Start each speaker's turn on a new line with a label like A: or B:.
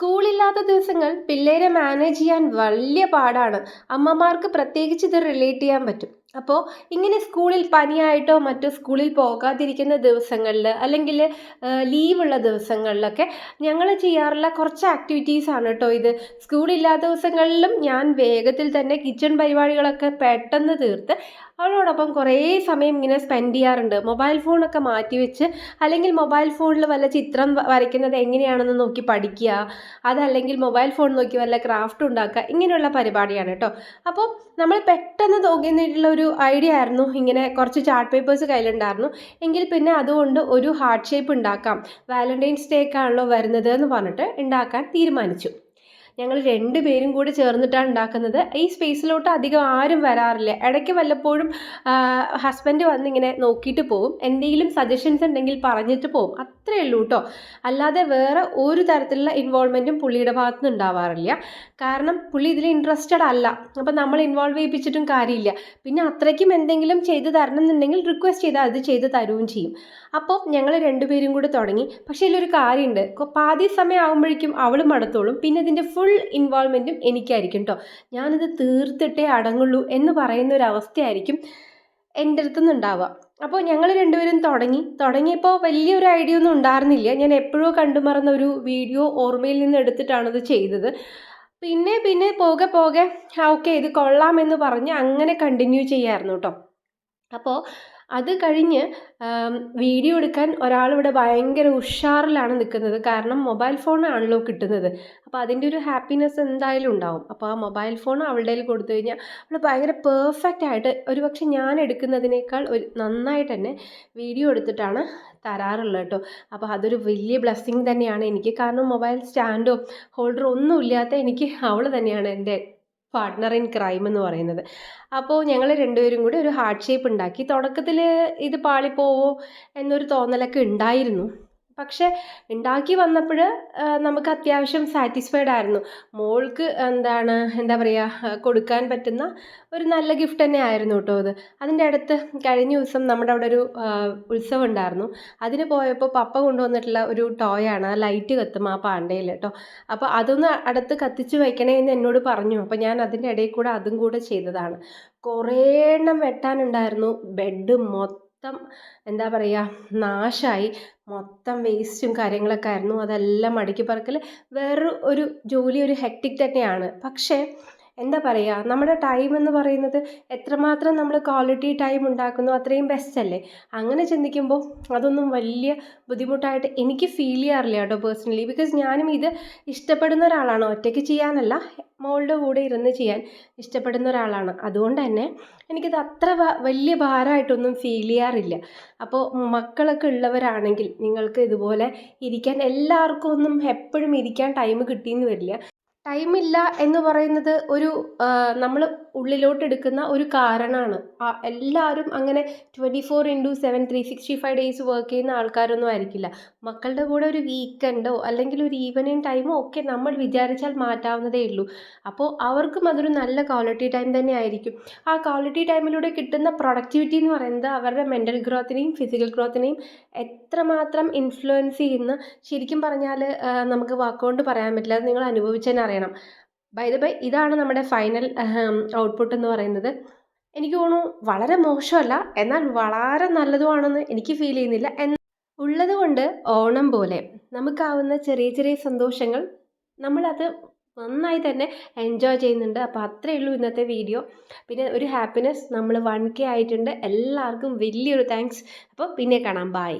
A: സ്കൂളില്ലാത്ത ദിവസങ്ങൾ പിള്ളേരെ മാനേജ് ചെയ്യാൻ വലിയ പാടാണ്. അമ്മമാർക്ക് പ്രത്യേകിച്ച് ഇത് റിലേറ്റ് ചെയ്യാൻ പറ്റും. അപ്പോൾ ഇങ്ങനെ സ്കൂളിൽ പനിയായിട്ടോ മറ്റോ സ്കൂളിൽ പോകാതിരിക്കുന്ന ദിവസങ്ങളിൽ അല്ലെങ്കിൽ ലീവുള്ള ദിവസങ്ങളിലൊക്കെ ഞങ്ങൾ ചെയ്യാറുള്ള കുറച്ച് ആക്ടിവിറ്റീസാണ് കേട്ടോ ഇത്. സ്കൂളില്ലാത്ത ദിവസങ്ങളിലും ഞാൻ വേഗത്തിൽ തന്നെ കിച്ചൺ പരിപാടികളൊക്കെ പെട്ടെന്ന് തീർത്ത് അവളോടൊപ്പം കുറേ സമയം ഇങ്ങനെ സ്പെൻഡ് ചെയ്യാറുണ്ട്. മൊബൈൽ ഫോണൊക്കെ മാറ്റി വെച്ച് അല്ലെങ്കിൽ മൊബൈൽ ഫോണിൽ വല്ല ചിത്രം വരയ്ക്കുന്നത് എങ്ങനെയാണെന്ന് നോക്കി പഠിക്കുക, അതല്ലെങ്കിൽ മൊബൈൽ ഫോൺ നോക്കി വല്ല ക്രാഫ്റ്റ് ഉണ്ടാക്കുക, ഇങ്ങനെയുള്ള പരിപാടിയാണ് കേട്ടോ. അപ്പോൾ നമ്മൾ പെട്ടെന്ന് തോന്നിയിട്ടുള്ള ഒരു ഐഡിയ ആയിരുന്നു, ഇങ്ങനെ കുറച്ച് ചാർട്ട് പേപ്പേഴ്സ് കയ്യിലുണ്ടായിരുന്നു എങ്കിൽ പിന്നെ അതുകൊണ്ട് ഒരു ഹാർട്ട് ഷേപ്പ് ഉണ്ടാക്കാം, വാലന്റൈൻസ് ഡേ ഒക്കെയാണല്ലോ വരുന്നത് എന്ന് പറഞ്ഞിട്ട് ഉണ്ടാക്കാൻ തീരുമാനിച്ചു. ഞങ്ങൾ രണ്ടുപേരും കൂടി ചേർന്നിട്ടാണ് ഉണ്ടാക്കുന്നത്. ഈ സ്പേസിലോട്ട് അധികം ആരും വരാറില്ല. ഇടയ്ക്ക് വല്ലപ്പോഴും ഹസ്ബൻഡ് വന്നിങ്ങനെ നോക്കിയിട്ട് പോകും, എന്തെങ്കിലും സജഷൻസ് ഉണ്ടെങ്കിൽ പറഞ്ഞിട്ട് പോകും, അത്രേ ഉള്ളൂ കേട്ടോ. അല്ലാതെ വേറെ ഒരു തരത്തിലുള്ള ഇൻവോൾവ്മെൻറ്റും പുള്ളിയുടെ ഭാഗത്തു നിന്ന് ഉണ്ടാവാറില്ല. കാരണം പുള്ളി ഇതിൽ ഇൻട്രസ്റ്റഡ് അല്ല. അപ്പം നമ്മൾ ഇൻവോൾവ് ചെയ്യിപ്പിച്ചിട്ടും കാര്യമില്ല. പിന്നെ അത്രയ്ക്കും എന്തെങ്കിലും ചെയ്ത് തരണം എന്നുണ്ടെങ്കിൽ റിക്വസ്റ്റ് ചെയ്താൽ അത് ചെയ്ത് തരുകയും ചെയ്യും. അപ്പോൾ ഞങ്ങൾ രണ്ടുപേരും കൂടി തുടങ്ങി. പക്ഷേ ഇതിലൊരു കാര്യമുണ്ട്, പാതി സമയം ആകുമ്പോഴേക്കും അവൾ മടുത്തോളും. പിന്നെ ഇതിൻ്റെ ഫുൾ ഇൻവോൾവ്മെൻറ്റും എനിക്കായിരിക്കും കേട്ടോ. ഞാനിത് തീർത്തിട്ടേ അടങ്ങുള്ളൂ എന്ന് പറയുന്ന ഒരു അവസ്ഥയായിരിക്കും എൻ്റെ അടുത്തുനിന്ന് ഉണ്ടാവുക. അപ്പോൾ ഞങ്ങൾ രണ്ടുപേരും തുടങ്ങിയപ്പോൾ വലിയൊരു ഐഡിയ ഒന്നും ഉണ്ടായിരുന്നില്ല. ഞാൻ എപ്പോഴോ കണ്ടുമറന്ന ഒരു വീഡിയോ ഓർമ്മയിൽ നിന്ന് എടുത്തിട്ടാണത് ചെയ്തത്. പിന്നെ പോകെ ഓക്കെ ഇത് കൊള്ളാമെന്ന് പറഞ്ഞ് അങ്ങനെ കണ്ടിന്യൂ ചെയ്യായിരുന്നു കേട്ടോ. അപ്പോൾ അത് കഴിഞ്ഞ് വീഡിയോ എടുക്കാൻ ഒരാളിവിടെ ഭയങ്കര ഉഷാറിലാണ് നിൽക്കുന്നത്. കാരണം മൊബൈൽ ഫോണാണല്ലോ കിട്ടുന്നത്. അപ്പോൾ അതിൻ്റെ ഒരു ഹാപ്പിനെസ് എന്തായാലും ഉണ്ടാവും. അപ്പോൾ ആ മൊബൈൽ ഫോൺ അവളുടെ കയ്യിൽ കൊടുത്തു കഴിഞ്ഞാൽ അവൾ ഭയങ്കര പെർഫെക്റ്റ് ആയിട്ട്, ഒരുപക്ഷെ ഞാൻ എടുക്കുന്നതിനേക്കാൾ നന്നായിട്ട് തന്നെ വീഡിയോ എടുത്തിട്ടാണ് തരാറുള്ളത് കേട്ടോ. അപ്പോൾ അതൊരു വലിയ ബ്ലെസ്സിങ് തന്നെയാണ് എനിക്ക്. കാരണം മൊബൈൽ സ്റ്റാൻഡോ ഹോൾഡറോ ഒന്നും ഇല്ലാത്ത എനിക്ക് അവൾ തന്നെയാണ് എൻ്റെ പാർട്ട്ണർ ഇൻ ക്രൈം എന്ന് പറയുന്നത്. അപ്പോൾ ഞങ്ങൾ രണ്ടുപേരും കൂടി ഒരു ഹാർട്ട് ഷേപ്പ് ഉണ്ടാക്കി. തുടക്കത്തിൽ ഇത് പാളിപ്പോവോ എന്നൊരു തോന്നലൊക്കെ ഉണ്ടായിരുന്നു. പക്ഷെ ഉണ്ടാക്കി വന്നപ്പോൾ നമുക്ക് അത്യാവശ്യം സാറ്റിസ്ഫൈഡ് ആയിരുന്നു. മോൾക്ക് എന്താ പറയുക, കൊടുക്കാൻ പറ്റുന്ന ഒരു നല്ല ഗിഫ്റ്റ് തന്നെ ആയിരുന്നു കേട്ടോ അത്. അതിൻ്റെ അടുത്ത് കഴിഞ്ഞ ദിവസം നമ്മുടെ അവിടെ ഒരു ഉത്സവം ഉണ്ടായിരുന്നു. അതിന് പോയപ്പോൾ പപ്പ കൊണ്ടുവന്നിട്ടുള്ള ഒരു ടോയാണ്, ആ ലൈറ്റ് കത്തും ആ പാണ്ടയിൽ കേട്ടോ. അപ്പോൾ അതൊന്ന് അടുത്ത് കത്തിച്ച് വയ്ക്കണേ എന്ന് എന്നോട് പറഞ്ഞു. അപ്പോൾ ഞാൻ അതിൻ്റെ ഇടയിൽ കൂടെ അതും കൂടെ ചെയ്തതാണ്. കുറേ എണ്ണം വെട്ടാനുണ്ടായിരുന്നു. ബെഡ് മൊത്തം എന്താ പറയുക നാശമായി, മൊത്തം വേസ്റ്റും കാര്യങ്ങളൊക്കെ ആയിരുന്നു. അതെല്ലാം മടക്കി പറക്കൽ വേറൊരു ജോലി, ഒരു ഹെക്ടിക് തന്നെയാണ്. പക്ഷേ എന്താ പറയുക, നമ്മുടെ ടൈം എന്ന് പറയുന്നത് എത്രമാത്രം നമ്മൾ ക്വാളിറ്റി ടൈം ഉണ്ടാക്കുന്നോ അത്രയും ബെസ്റ്റ് അല്ലേ. അങ്ങനെ ചിന്തിക്കുമ്പോൾ അതൊന്നും വലിയ ബുദ്ധിമുട്ടായിട്ട് എനിക്ക് ഫീൽ ചെയ്യാറില്ല കേട്ടോ പേഴ്സണലി. ബിക്കോസ് ഞാനും ഇത് ഇഷ്ടപ്പെടുന്ന ഒരാളാണ്, ഒറ്റയ്ക്ക് ചെയ്യാനല്ല, മോളുടെ കൂടെ ഇരുന്ന് ചെയ്യാൻ ഇഷ്ടപ്പെടുന്ന ഒരാളാണ്. അതുകൊണ്ട് തന്നെ എനിക്കിത് അത്ര വലിയ ഭാരമായിട്ടൊന്നും ഫീൽ ചെയ്യാറില്ല. അപ്പോൾ മക്കളൊക്കെ ഉള്ളവരാണെങ്കിൽ നിങ്ങൾക്ക് ഇതുപോലെ ഇരിക്കാൻ, എല്ലാവർക്കും ഒന്നും എപ്പോഴും ഇരിക്കാൻ ടൈം കിട്ടിയെന്ന് വരില്ല. ടൈമില്ല എന്ന് പറയുന്നത് ഒരു നമ്മൾ ഉള്ളിലോട്ട് എടുക്കുന്ന ഒരു കാരണമാണ്. എല്ലാവരും അങ്ങനെ 24/7 365 ഡേയ്സ് വർക്ക് ചെയ്യുന്ന ആൾക്കാരൊന്നും ആയിരിക്കില്ല. മക്കളുടെ കൂടെ ഒരു വീക്കെൻഡോ അല്ലെങ്കിൽ ഒരു ഈവനിങ് ടൈമോ ഒക്കെ നമ്മൾ വിചാരിച്ചാൽ മാറ്റാവുന്നതേ ഉള്ളൂ. അപ്പോൾ അവർക്കും അതൊരു നല്ല ക്വാളിറ്റി ടൈം തന്നെ ആയിരിക്കും. ആ ക്വാളിറ്റി ടൈമിലൂടെ കിട്ടുന്ന പ്രൊഡക്ടിവിറ്റി എന്ന് പറയുന്നത് അവരുടെ മെൻ്റൽ ഗ്രോത്തിനെയും ഫിസിക്കൽ ഗ്രോത്തിനെയും എത്രമാത്രം ഇൻഫ്ലുവൻസ് ചെയ്യുന്ന, ശരിക്കും പറഞ്ഞാൽ നമുക്ക് വാക്കുകൊണ്ട് പറയാൻ പറ്റില്ല. അത് നിങ്ങൾ അനുഭവിച്ചതിനെ അറിയണം. ബൈ ദ ബൈ, ഇതാണ് നമ്മുടെ ഫൈനൽ ഔട്ട്പുട്ട് എന്ന് പറയുന്നത്. എനിക്ക് തോന്നുന്നു വളരെ മോശമല്ല, എന്നാൽ വളരെ നല്ലതുമാണെന്ന് എനിക്ക് ഫീൽ ചെയ്യുന്നില്ല. ഉള്ളത് കൊണ്ട് ഓണം പോലെ നമുക്കാവുന്ന ചെറിയ ചെറിയ സന്തോഷങ്ങൾ നമ്മളത് നന്നായി തന്നെ എൻജോയ് ചെയ്യുന്നുണ്ട്. അപ്പോൾ അത്രയേ ഉള്ളൂ ഇന്നത്തെ വീഡിയോ. പിന്നെ ഒരു ഹാപ്പിനെസ്, നമ്മൾ 1K ആയിട്ടുണ്ട്. എല്ലാവർക്കും വലിയൊരു താങ്ക്സ്. അപ്പോൾ പിന്നെ കാണാം. ബൈ.